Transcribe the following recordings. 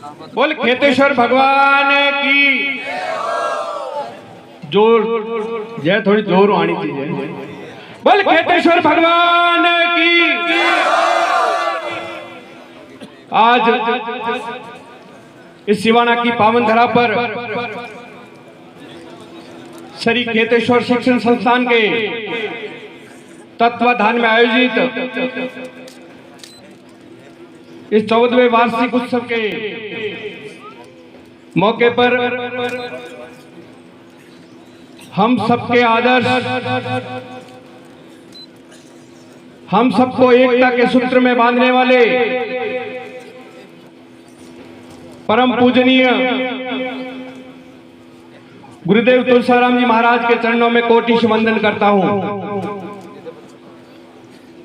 बोल खेतेश्वर भगवान की। जोर जय, थोड़ी जोर आनी चाहिए। बोल खेतेश्वर भगवान की। आज इस सिवाना की पावन धरा पर श्री खेतेश्वर शिक्षण संस्थान के तत्वाधान में आयोजित इस 14वें वार्षिक उत्सव के मौके पर हम सबके आदर्श, हम सबको एकता के सूत्र में बांधने वाले परम पूजनीय गुरुदेव तुलसीराम जी महाराज के चरणों में कोटि वंदन करता हूं।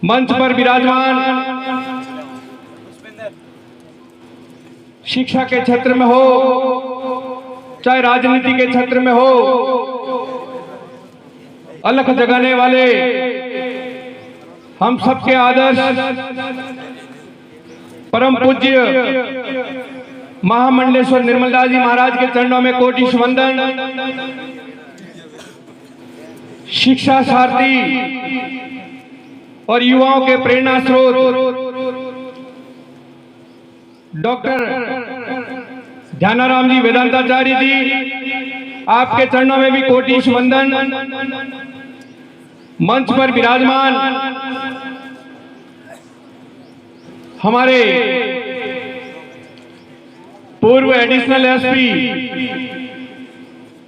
मंच पर विराजमान शिक्षा के क्षेत्र में हो, चाहे राजनीति के क्षेत्र में हो, अलख जगाने वाले हम सबके आदर्श परम पूज्य महामंडलेश्वर निर्मलदास जी महाराज के चरणों में कोटि वंदन। शिक्षा सारथी और युवाओं के प्रेरणा स्रोत डॉक्टर ध्यानाराम जी वेदांताचार्य जी, आपके चरणों में भी कोटि वंदन। मंच पर विराजमान हमारे पूर्व एडिशनल एसपी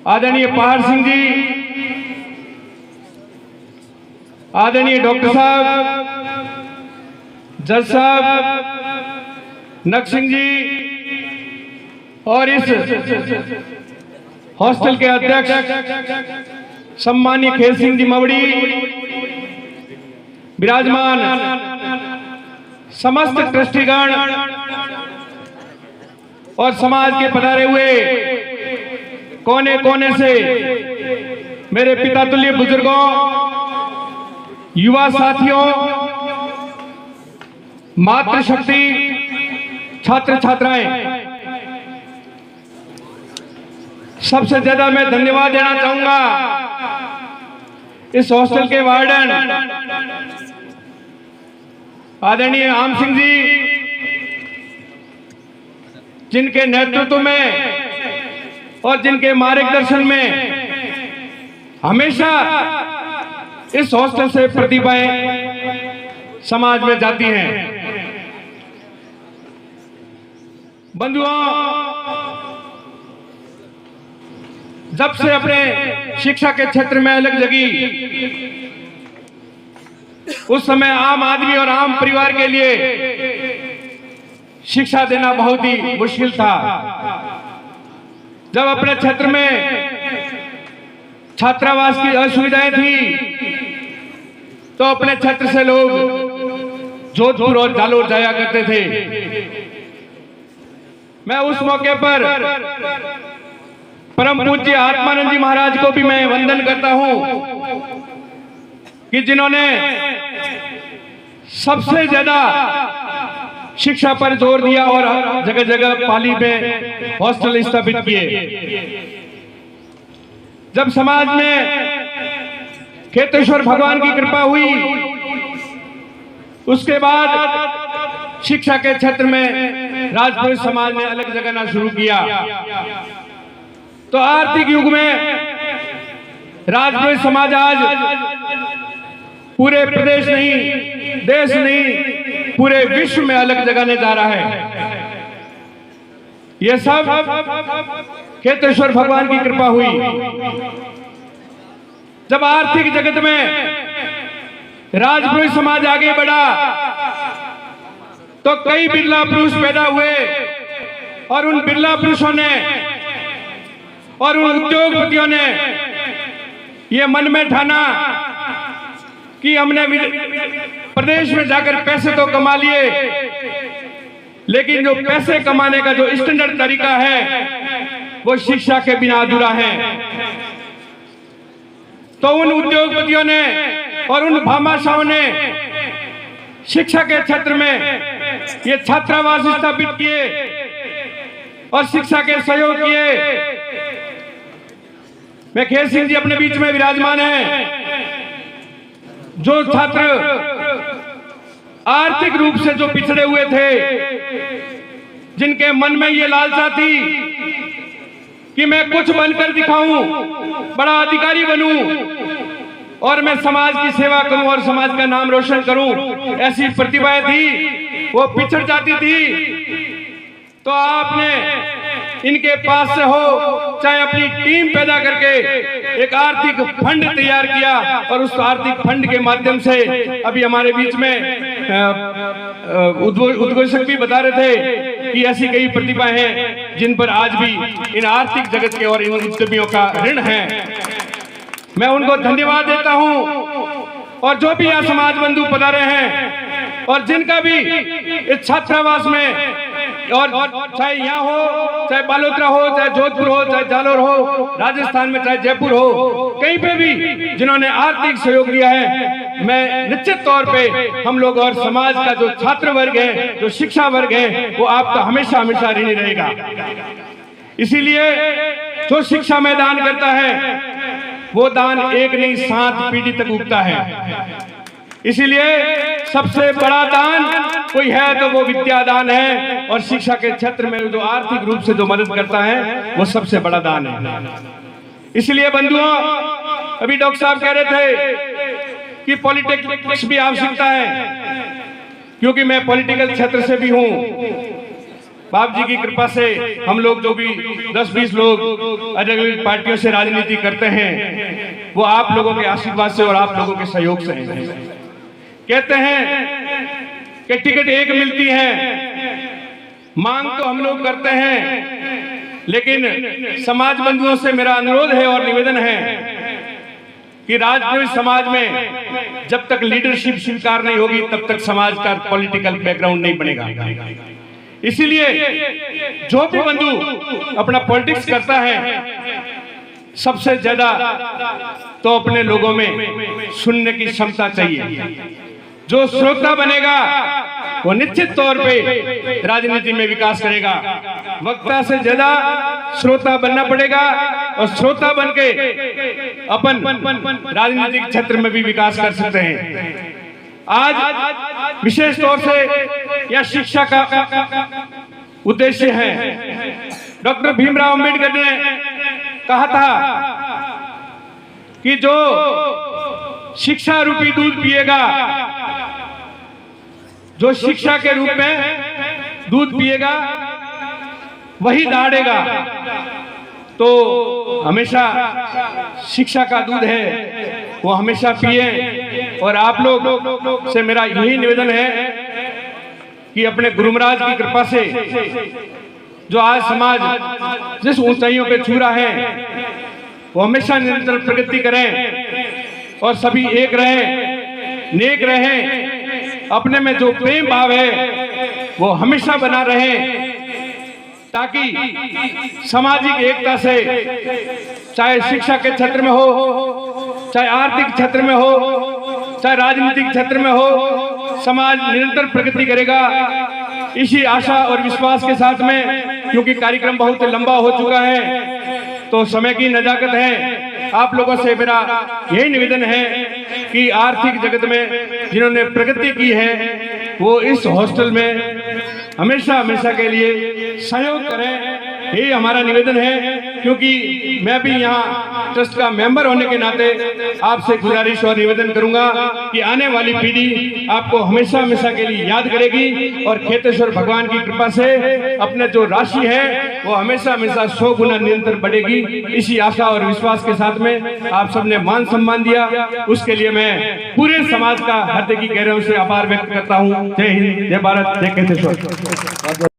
आदरणीय पहाड़ सिंह जी, आदरणीय डॉक्टर साहब, जज साहब नक सिंह जी, और इस हॉस्टल के अध्यक्ष सम्मानीय खेल सिंह जी मवड़ी, विराजमान समस्त ट्रस्टीगण और समाज के पधारे हुए कोने कोने से मेरे पिता तुल्य बुजुर्गों, युवा साथियों, मातृशक्ति, छात्र छात्राएं, सबसे ज्यादा मैं धन्यवाद देना चाहूंगा इस हॉस्टल के वार्डन आदरणीय आम सिंह जी, जिनके नेतृत्व में और जिनके मार्गदर्शन में हमेशा इस हॉस्टल से प्रतिभाएं समाज में जाती हैं। बंधुओं, जब से अपने शिक्षा के क्षेत्र में अलग जगी, उस समय आम आदमी और आम परिवार के लिए शिक्षा देना बहुत ही मुश्किल था। जब अपने क्षेत्र में छात्रावास की असुविधाएं थी तो अपने क्षेत्र से लोग जोधपुर और जालोर जाया करते थे। मैं उस मौके पर परम पूज्य आत्मानंद जी महाराज को भी मैं वंदन करता हूं कि जिन्होंने सबसे ज्यादा शिक्षा पर जोर दिया और जगह जगह पाली में हॉस्टल स्थापित किए। जब समाज में खेतेश्वर भगवान की कृपा हुई, उसके बाद शिक्षा के क्षेत्र में राजपूत समाज ने अलग जगाना शुरू किया। तो आर्थिक युग में राजपूत समाज आज पूरे प्रदेश नहीं, देश नहीं, पूरे विश्व में अलग जगाने जा रहा है। यह सब खेतेश्वर भगवान की कृपा हुई। जब आर्थिक जगत में राजपूत समाज आगे बढ़ा तो कई बिरला पुरुष पैदा हुए और उन बिरला पुरुषों ने और उन उद्योगपतियों ने ये मन में ठाना कि हमने प्रदेश में जाकर पैसे तो कमा लिए, लेकिन जो पैसे कमाने का जो स्टैंडर्ड तरीका है वो शिक्षा के बिना अधूरा है। तो उन उद्योगपतियों ने और उन भामाशाहों ने शिक्षा के क्षेत्र में ये छात्रावास स्थापित किए और शिक्षा के सहयोग किए। मैं खेत सिंह जी अपने बीच में विराजमान हैं, जो छात्र आर्थिक रूप से जो पिछड़े हुए थे, जिनके मन में ये लालसा थी कि मैं कुछ बनकर दिखाऊं, बड़ा अधिकारी बनूं और मैं समाज की सेवा करूं और समाज का नाम रोशन करूं, ऐसी प्रतिभाएं थी, वो पिछड़ जाती थी। तो आपने इनके पास से हो चाहे अपनी टीम पैदा करके एक आर्थिक फंड तैयार किया और उस आर्थिक फंड के माध्यम से अभी हमारे बीच में उद्घोषक भी बता रहे थे कि ऐसी कई प्रतिभाएं हैं जिन पर आज भी इन आर्थिक जगत के और इन उद्यमियों का ऋण है। मैं उनको धन्यवाद देता हूं और जो भी यहाँ समाज बंधु पधारे हैं और जिनका भी इस छात्रावास में और चाहे यहाँ हो, चाहे बालोतरा हो, चाहे जोधपुर हो, चाहे जालोर हो, राजस्थान में चाहे जयपुर हो, कहीं पे भी जिन्होंने आर्थिक सहयोग दिया है, मैं निश्चित तौर पे हम लोग और समाज का जो छात्र वर्ग है, जो शिक्षा वर्ग है, वो आपका हमेशा हमेशा ऋणी रहेगा। इसीलिए जो शिक्षा में दान करता है वो दान एक नहीं 7 पीढ़ी तक उगता है। इसीलिए सबसे बड़ा दान कोई है तो वो विद्यादान है, और शिक्षा के क्षेत्र में जो आर्थिक रूप से जो मदद करता है वो सबसे बड़ा दान है। इसलिए बंधुओं, अभी डॉक्टर साहब कह रहे थे कि पॉलिटिक्स भी आवश्यकता है, क्योंकि मैं पॉलिटिकल क्षेत्र से भी हूं। बाप जी की कृपा से हम लोग जो भी 10-20 लोग अलग अलग पार्टियों से राजनीति करते हैं, वो आप लोगों के आशीर्वाद से और आप लोगों के सहयोग से हैं। कहते हैं कि टिकट एक मिलती है, मांग तो हम लोग करते हैं, लेकिन समाज बंधुओं से मेरा अनुरोध है और निवेदन है कि राजपूत समाज में जब तक लीडरशिप स्वीकार नहीं होगी तब तक समाज का पॉलिटिकल बैकग्राउंड नहीं बनेगा। इसीलिए जो भी बंधु अपना पॉलिटिक्स करता है, सबसे ज्यादा तो अपने लोगों में सुनने की क्षमता चाहिए। जो श्रोता बनेगा वो निश्चित तौर पे राजनीति में विकास करेगा। वक्ता से ज्यादा श्रोता बनना पड़ेगा और श्रोता बनके अपन राजनीतिक क्षेत्र में भी विकास कर सकते हैं। आज विशेष तौर से यह शिक्षा का उद्देश्य है। डॉक्टर भीमराव अंबेडकर ने कहा था कि जो शिक्षा रूपी दूध पिएगा, जो शिक्षा के रूप में दूध पिएगा वही दहाड़ेगा। तो हमेशा शिक्षा का दूध है वो हमेशा पिए। और आप लोग से मेरा यही निवेदन है कि अपने गुरु महाराज की कृपा से जो आज समाज जिस ऊंचाइयों पे छू रहा है, वो हमेशा निरंतर प्रगति करें और सभी एक रहें, नेक रहें। अपने में जो प्रेम भाव है वो हमेशा बना रहे, ताकि सामाजिक एकता से, चाहे शिक्षा के क्षेत्र में हो, चाहे आर्थिक क्षेत्र में हो, चाहे राजनीतिक क्षेत्र में हो, समाज निरंतर प्रगति करेगा। इसी आशा और विश्वास के साथ में, क्योंकि कार्यक्रम बहुत लंबा हो चुका है तो समय की नजाकत है, आप लोगों से मेरा यही निवेदन है कि आर्थिक जगत में जिन्होंने प्रगति की है वो इस हॉस्टल में हमेशा हमेशा के लिए सहयोग करें। यही हमारा निवेदन है, क्योंकि मैं भी यहाँ ट्रस्ट का मेंबर होने के नाते आपसे गुजारिश और निवेदन करूंगा कि आने वाली पीढ़ी आपको हमेशा हमेशा के लिए याद करेगी और खेतेश्वर भगवान की कृपा से अपने जो राशि है वो हमेशा हमेशा 100 गुना निरंतर बढ़ेगी। इसी आशा और विश्वास के साथ में आप सबने मान सम्मान दिया, उसके लिए मैं पूरे समाज का हृदय की गहराइयों से आभार व्यक्त करता हूँ। जय हिंद, जय भारत, जय खेतेश्वर।